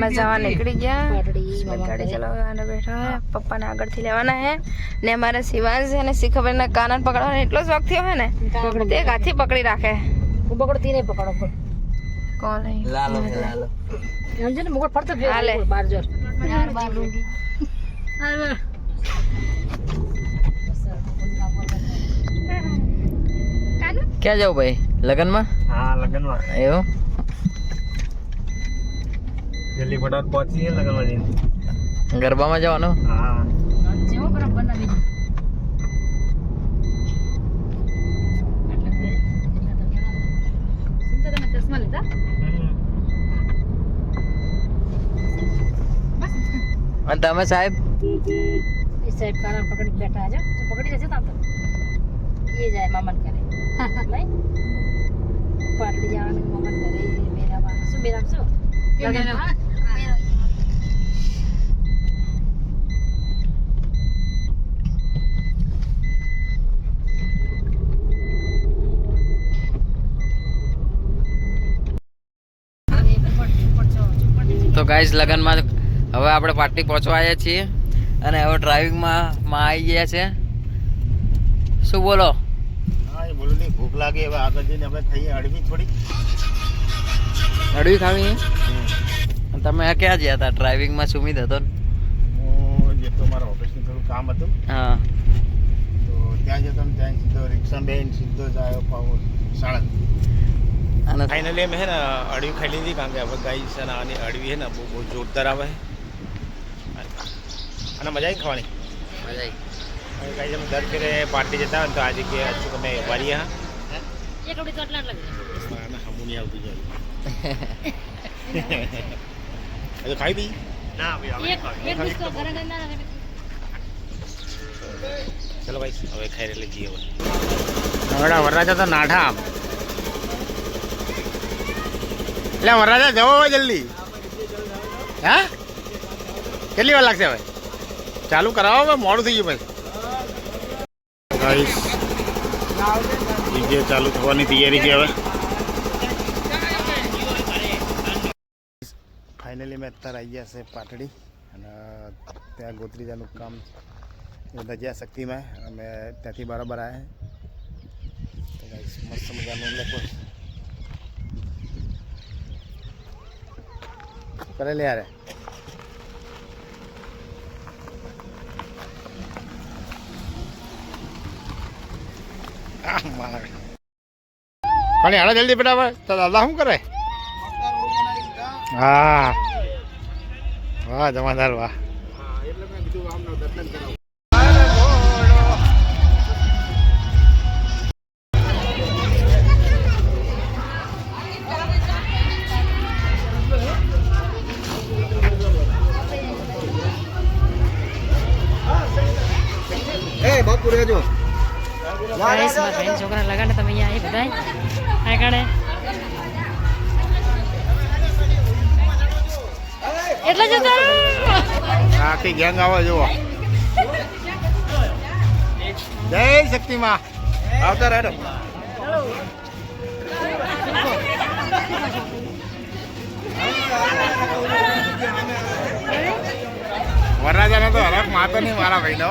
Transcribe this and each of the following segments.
હમણાં જવા નીકળી ગયા ગાડી ચલાવવાને બેઠા હે પપ્પાને આગળથી લેવાના હે ને અમારે શિવાંશ છે ને શીખબેનના કાનન પકડવાનો એટલો શોખ થયો હે ને તે હાથી પકડી રાખે હું પકડતી નહીં પકડો કોણ હે લાલો સમજે ને મુકટ ફરતો હાલે બાર જોર ક્યાં જાવ ભાઈ લગનમાં? હા લગનમાં એવું જલ્દી ફટાફટ પહોંચીએ લગનમાં જઈને. ગરબામાં જવાનું? હા જેવો કરો બનાવી સુનતા તમે ચશ્મા લીધા અને તમે સાહેબ? એ સાહેબ કાના પકડી બેઠા છે પકડી જશે તામ તો એ જાય મામન કરે નહીં પાટડી જવાનું મામન કરે મેરામાં શું મેરામ શું તો ગાઈસ લગનમાં હવે આપણે પાર્ટી પહોંચવા આવ્યા છીએ અને હવે ડ્રાઇવિંગમાં આવી ગયા છે. શું બોલો? હા એ બોલું નહીં ભૂખ લાગે હવે આગળ જઈને આપણે થઈએ અડવી થોડી અડવી ખાવી? અને તમે ક્યાં ગયા હતા ડ્રાઇવિંગમાં? સુમિત હતો ને? હું જતો મારા ઓફિસનું થોડું કામ હતું હા તો ત્યાં જતો ને ત્યાં સીધો રિક્ષા બેન સીધો જ આવ્યો પાવો સાણંદ. અને ફાઇનલી અમે હે ને અડવી ખાઈ લીધી કારણ કે હવે ગાય છે ને આની અડવી હે ને બહુ બહુ જોરદાર આવે અને મજા આવી ખાવાની. મજા આવી. અને ગાય અમે દર ફેરે પાર્ટી જતા હોય ને તો આજે કે અચૂક અમે વારીએ હા એક કપડી તો આટલા લાગે અને હમું નહીં આવતી જાય હજુ ખાઈ દી ના ભાઈ એક ડિશ તો ઘરે ના લાગે ચલો ભાઈ હવે ખાઈ રહેલી જઈએ હવે વરરાજા તો નાઠા આમ એટલે વરરાજા જવો હોય જલ્દી હા કેટલી વાર લાગશે હવે ચાલુ કરાવો હવે મોડું થઈ ગયું ભાઈ ડીજે ચાલુ થવાની તૈયારી છે હવે ફાઇનલી મેં અત્યારે આવી ગયા છે પાટડી અને ત્યાં ગોત્રીજાનું કામ બધા જ્યાં શક્તિમાં અમે ત્યાંથી બરાબર આવ્યા મસ્ત મજાનું લોકો કરેલે યાર કોની હાડા જલ્દી બેટા તો દાદા શું કરે? હા વાહ જમાદાર વાહ. બાપુ રહેજો ગાઈસ મારા ભાઈ છોકરા લગાડે તમે અહીંયા આવી બધાય આ કાઢે એટલે જ આખી ગેંગ આવે જુઓ. જય શક્તિમાં આવતા રહેજો. વરરાજાનો તો હરખ માતો નહીં મારા ભાઈનો.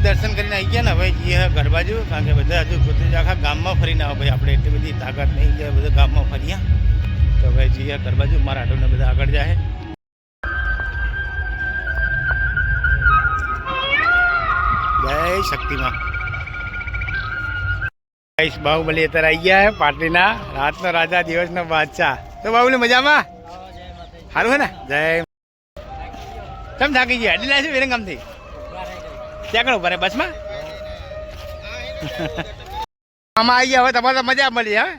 દર્શન કરીને આવી ગયા ને હવે જઈએ ઘર બાજુ કારણ કે બધા હજુ પોતે આખા ગામમાં ફરીને આવે ભાઈ આપણે એટલી બધી તાકાત નહીં કે બધા ગામમાં ફર્યા તો હવે જઈએ ઘર બાજુ મારા આટોને બધા આગળ જાય. જય શક્તિમાં. બાહુબલી અત્યારે આવી ગયા હે પાટલીના રાતનો રાજા દિવસનો બાદશાહ. તો બાહુબલી મજામાં? સારું હે ને? જય કેમ થાકી ગયા? અડી લાવશે વિરંગામથી ક્યાં કણ ઉભા બસમાં? આમાં આવી ગયા હવે તમારે તો મજા મળી. હા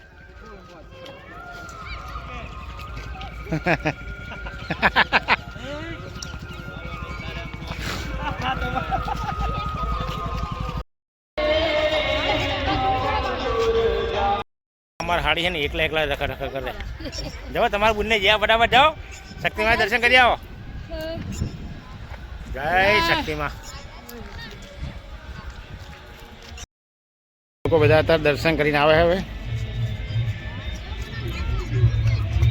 અમારા હાડી છે ને એકલા એકલા રખડ રખડ કરે. જાઓ તમારા બુનને જ્યાં ફટાફટ જાઓ, શક્તિમાં દર્શન કરી આવો. જય શક્તિમાં. લોકો બધા અત્યારે દર્શન કરીને આવે હવે.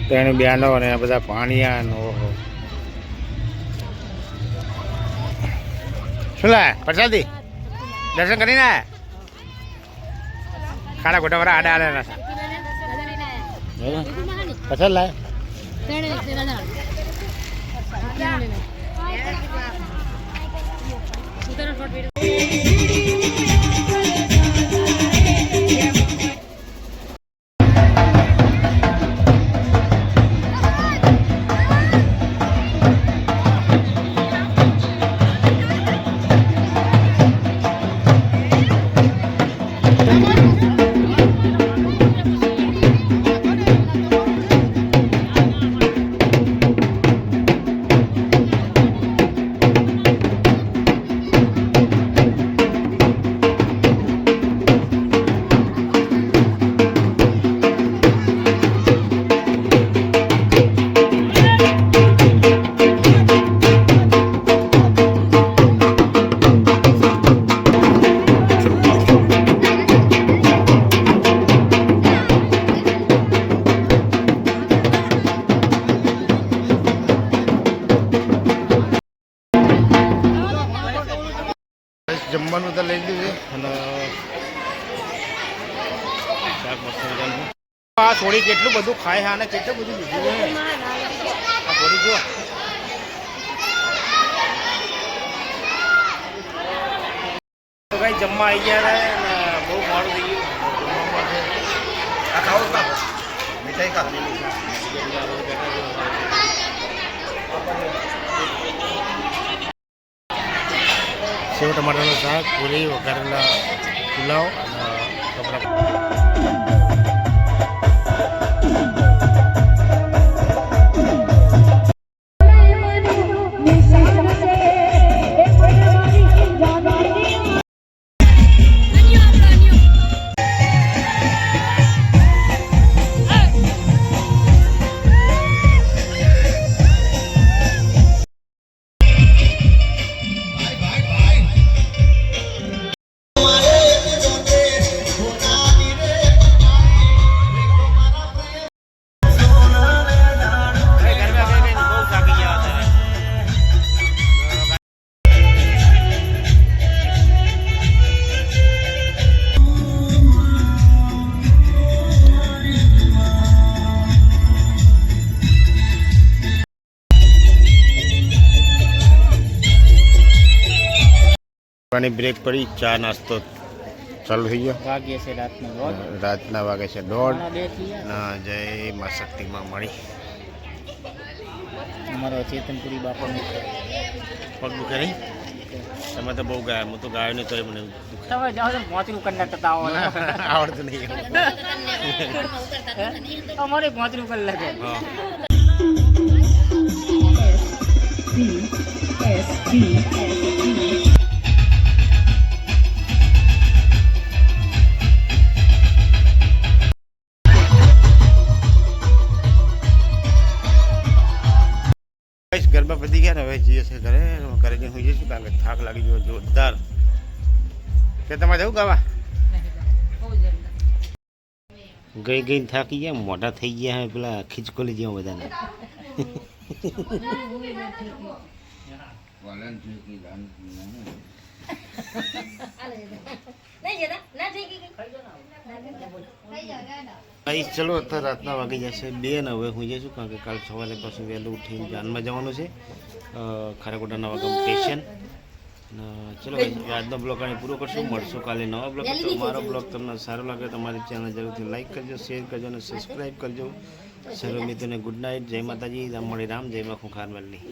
તો એની બહેનો ને બધા પાણીયા ને ઓહો. શું લાય પ્રસાદી દર્શન કરીને આયા? ખાડા ખોટા વાળા આડા આડા હતા. પસંદ લાય જમવાનું તો લઈ લીધું છે અને શાક મસ્ત મજાનું. આ થોડી કેટલું બધું ખાય હા અને કેટલું બધું લીધું છે. આ થોડી જો તો કઈ જમવા આવી ગયા હતા અને બહુ મોડું થઈ ગયું. આ ખાવું કા મીઠાઈ ખા. સેવ ટમાટરનું શાક, પૂરી, વઘારેલા પુલાવ અને કપડા. બ્રેક પડી, ચા નાસ્તો ચાલુ થઈ ગયો. વાગ્યે છે રાતના વાગે છે 1:30 ના જય મા શક્તિમાં મળી. અમારો ચેતનપુરી બાપા પગ દુખે નહીં? તમે તો બહુ ગાય, હું તો ગાયો નહીં તોય મને તમે જાઓ તો પહોંચરું કરી નાખતા આવડતું નહીં. અમારે પહોંચરું કરી લાગે. ગરબા પતી ગયા ને હવે જઈએ છે ઘરે. ઘરે જઈને હોઈ જઈશું કારણ કે થાક લાગી ગયો જોરદાર. કે તમારે જવું ગાવા? ગઈ ગઈ થાકી ગયા, મોટા થઈ ગયા હવે પેલા ખીચકોલી જેવા બધાને. ચલો અત્યારે રાતના વાગી જશે 2 ને હવે હું જઈશું કારણ કે કાલ સવારે પાછું વહેલું ઉઠીને જાનમાં જવાનું છે ખારેકોટા નવાગામ સ્ટેશન. ચલો આજનો બ્લોગ અહીં પૂરો કરશું. મળશું કાલે નવા બ્લોગ. તો મારો બ્લોગ તમને સારો લાગે તમારી ચેનલ જરૂરથી લાઈક કરજો, શેર કરજો અને સબસ્ક્રાઈબ કરજો. સર્વ મિત્રોને ગુડ નાઇટ. જય માતાજી. રામ મળી રામ. જય માં ખુખાર મેલની.